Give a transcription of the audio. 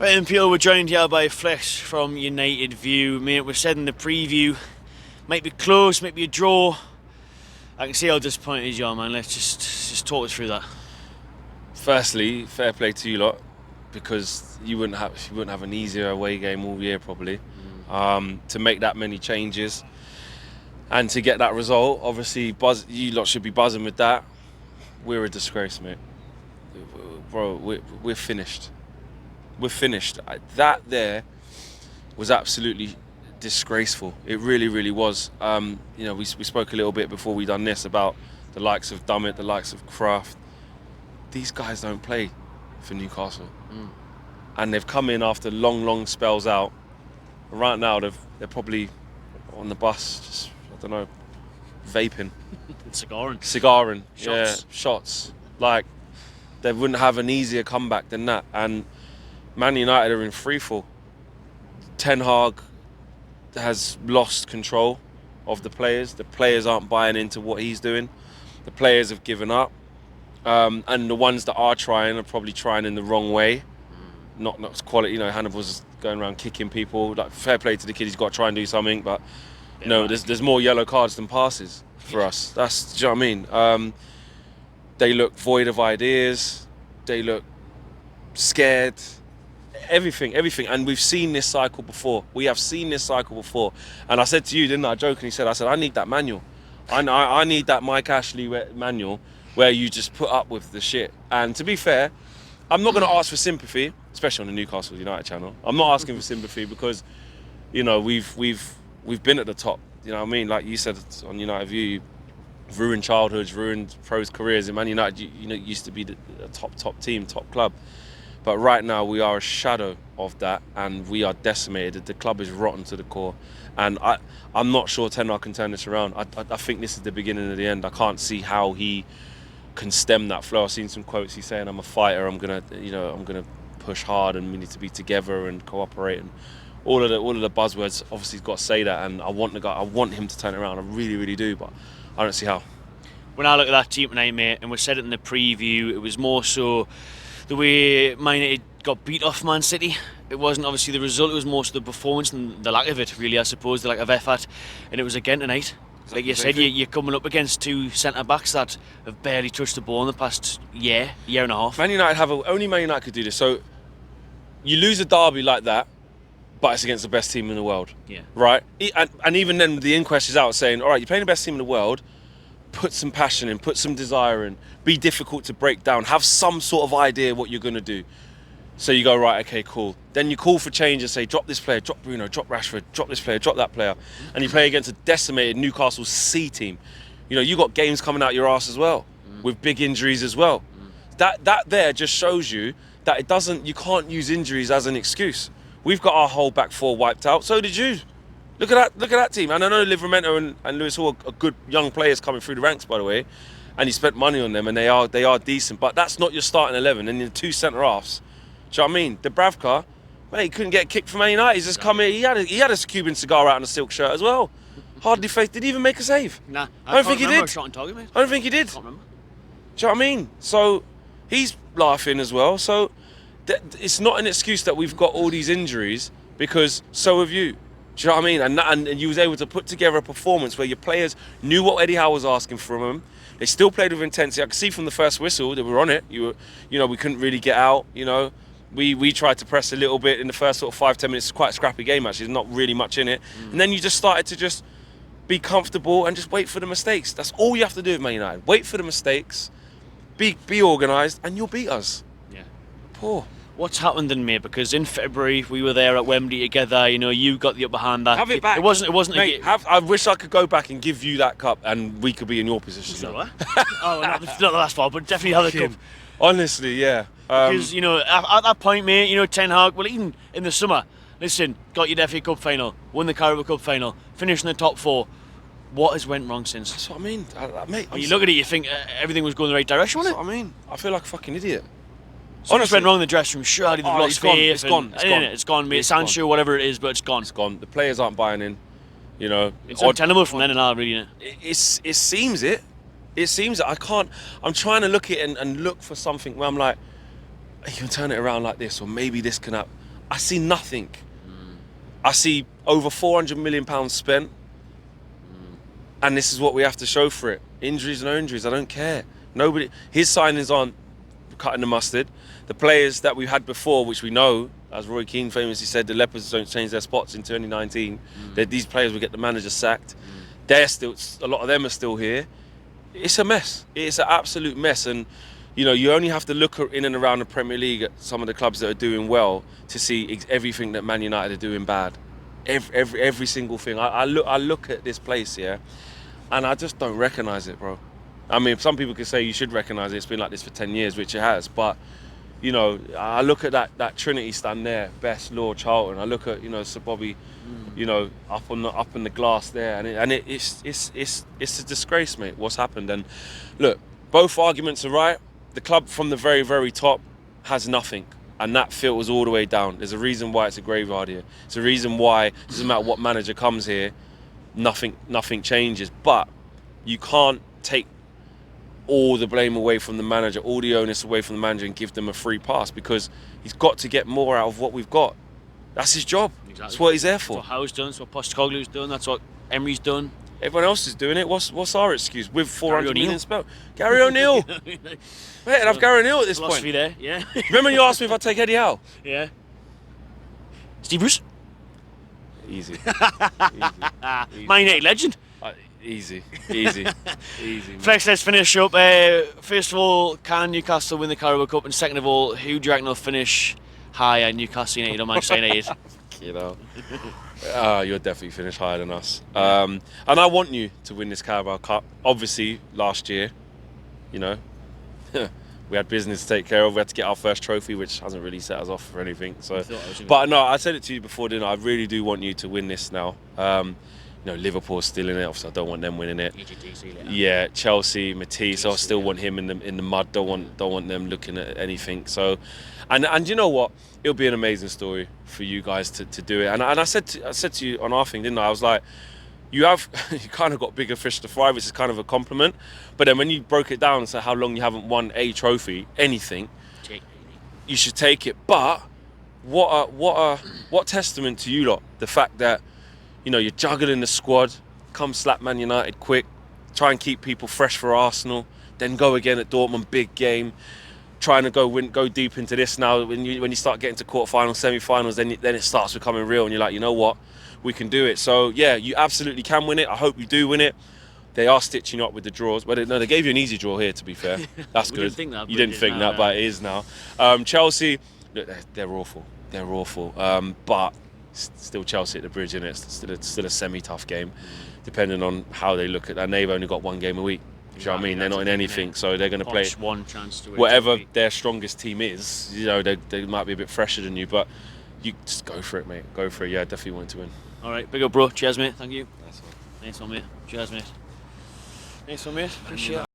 Right, and Peter, we're joined here by Flex from United View. Mate, we said in the preview, might be close, might be a draw. I can see how disappointed you are, man. Let's just talk us through that. Firstly, fair play to you lot, because you wouldn't have an easier away game all year probably. To make that many changes and to get that result, obviously you lot should be buzzing with that. We're a disgrace, mate. Bro, we're finished. We're finished. That there was absolutely disgraceful. It really, really was. We spoke a little bit before we done this about the likes of Dummett, the likes of Kraft. These guys don't play for Newcastle. And they've come in after long spells out. Right now, they're probably on the bus, just, I don't know, vaping. Cigaring. Shots. Yeah, shots. Like, they wouldn't have an easier comeback than that. And Man United are in freefall. Ten Hag has lost control of the players. The players aren't buying into what he's doing. The players have given up. And the ones that are trying are probably trying in the wrong way. Not quality. Hannibal's going around kicking people. Like, fair play to the kid, he's got to try and do something. But there's more yellow cards than passes for us. Do you know what I mean? They look void of ideas. They look scared. Everything. And we've seen this cycle before. We have seen this cycle before. And I said to you, didn't I, jokingly said, I need that manual. I need that Mike Ashley manual where you just put up with the shit. And to be fair, I'm not going to ask for sympathy, especially on the Newcastle United channel. I'm not asking for sympathy because, we've been at the top. You know what I mean? Like you said on United View, you've ruined childhoods, ruined pros' careers. In Man United, used to be the top team, top club. But right now we are a shadow of that, and we are decimated. The club is rotten to the core, and I'm not sure Ten Hag can turn this around. I think this is the beginning of the end. I can't see how he can stem that flow. I've seen some quotes. He's saying, "I'm a fighter. I'm gonna push hard, and we need to be together and cooperate." And all of the buzzwords. Obviously, he's got to say that, and I want him to turn it around. I really, really do, but I don't see how. When I look at that team tonight, mate, and we said it in the preview, it was more so the way Man United got beat off Man City. It wasn't obviously the result, it was more so the performance and the lack of it, really, I suppose, the lack of effort. And it was again tonight. Like you said, you're coming up against two centre-backs that have barely touched the ball in the past year and a half. Man United only Man United could do this. So you lose a derby like that, but it's against the best team in the world. Yeah. Right? And even then, the inquest is out saying, all right, you're playing the best team in the world, put some passion in, put some desire in, be difficult to break down, have some sort of idea what you're going to do. So you go, right, okay, cool. Then you call for change and say, drop this player, drop Bruno, drop Rashford, drop this player, drop that player. And you play against a decimated Newcastle C team. You got games coming out your arse as well, with big injuries as well. That there just shows you that you can't use injuries as an excuse. We've got our whole back four wiped out, so did you. Look at that team. And I know Livramento and Lewis Hall are good young players coming through the ranks, by the way, and he spent money on them, and they are decent. But that's not your starting 11. And your two centre halves. Do you know what I mean? Dubravka, mate, he couldn't get kicked from Man United. He's just come here. He had a Cuban cigar out and a silk shirt as well. Hardly faced. Did he even make a save? Nah, I don't think he did. Shot on target, mate. I don't think he did. I can't remember. Do you know what I mean? So he's laughing as well. So it's not an excuse that we've got all these injuries, because so have you. Do you know what I mean? And you was able to put together a performance where your players knew what Eddie Howe was asking from them. They still played with intensity. I could see from the first whistle that we were on it. We couldn't really get out. We tried to press a little bit in the first sort of 5-10 minutes. It's quite a scrappy game actually. There's not really much in it. And then you just started to just be comfortable and just wait for the mistakes. That's all you have to do with Man United. Wait for the mistakes. Be organised, and you'll beat us. Yeah. Poor. What's happened then, mate? Because in February we were there at Wembley together. You got the upper hand. Have it back. It wasn't. Mate, I wish I could go back and give you that cup, and we could be in your position. So what? Not the last far, but definitely have the cup. Honestly, yeah. Because at that point, mate, Ten Hag. Well, even in the summer, listen, got your FA Cup final, won the Carabao Cup final, finished in the top 4. What has went wrong since? That's what I mean, mate. When you look at it, you think everything was going the right direction, wasn't it? That's what I mean. I feel like a fucking idiot. Honestly, went wrong in the dressing room. Surely they've lost faith. It's gone, mate. Sancho, whatever it is, but it's gone. It's gone. The players aren't buying in. It's untenable from then and now, really. It seems it. It seems that I can't. I'm trying to look at it and look for something where I'm like, you can turn it around like this, or maybe this can happen. I see nothing. I see over £400 million spent, and this is what we have to show for it. Injuries, no injuries, I don't care. Nobody. His signings aren't cutting the mustard. The players that we had before, which we know, as Roy Keane famously said, the Leopards don't change their spots in 2019. That these players will get the manager sacked. They're still, a lot of them are still here. It's a mess. It's an absolute mess, and you know, you only have to look in and around the Premier League at some of the clubs that are doing well to see everything that Man United are doing bad. Every single thing. I look at this place, yeah, and I just don't recognise it, bro. I mean, some people could say you should recognise it. It's been like this for 10 years, which it has. But, you know, I look at that Trinity stand there, Best, Law, Charlton. I look at, you know, Sir Bobby, you know, up in the glass there, and it's a disgrace, mate. What's happened? And look, both arguments are right. The club from the very, very top has nothing, and that filters all the way down. There's a reason why it's a graveyard here. It's a reason why it doesn't matter what manager comes here, nothing changes. But you can't take all the blame away from the manager, all the onus away from the manager, and give them a free pass, because he's got to get more out of what we've got. That's his job. Exactly. That's what he's there for. That's what Howe's done. That's what Postecoglou's done. That's what Emery's done. Everyone else is doing it. What's our excuse? With 400 million spent, Gary O'Neill. Wait, and I've Gary O'Neill at this point. There, yeah. Remember when you asked me if I'd take Eddie Howe? Yeah. Steve Bruce. Easy. Man United legend. Easy. Flex, let's finish up. First of all, can Newcastle win the Carabao Cup? And second of all, who do you reckon will finish higher, Newcastle United or Manchester United? You know, you'll definitely finish higher than us. And I want you to win this Carabao Cup. Obviously, last year, you know, we had business to take care of. We had to get our first trophy, which hasn't really set us off for anything. So, but no, I said it to you before, didn't I? I really do want you to win this now. You know, Liverpool's still in it. Obviously, I don't want them winning it. Yeah, Chelsea, Matisse. I still want him in the mud. Don't want them looking at anything. So, and you know what? It'll be an amazing story for you guys to do it. And I said to you on our thing, didn't I? I was like, you kind of got bigger fish to fry, which is kind of a compliment. But then when you broke it down and said how long you haven't won a trophy, anything, you should take it. But what testament to you lot, the fact that, you know, you're juggling the squad, come slap Man United quick, try and keep people fresh for Arsenal, then go again at Dortmund, big game, trying to go deep into this now. When you start getting to quarterfinals, semi-finals, then it starts becoming real, and you're like, you know what, we can do it. So yeah, you absolutely can win it. I hope you do win it. They are stitching up with the draws, but no, they gave you an easy draw here. To be fair, that's good. You didn't think that, but it is now. Chelsea, look, they're awful. They're awful. But still Chelsea at the bridge, and it's still a semi-tough game, depending on how they look at that. And they've only got one game a week. Do you know what I mean? They're not in anything, so they're going to play one chance to whatever their strongest team is. You know, they might be a bit fresher than you, but you just go for it, mate. Go for it. Yeah, definitely want to win. All right, big up, bro. Cheers, mate. Thank you. Nice one, mate. Cheers, mate. Nice one, mate. Appreciate it.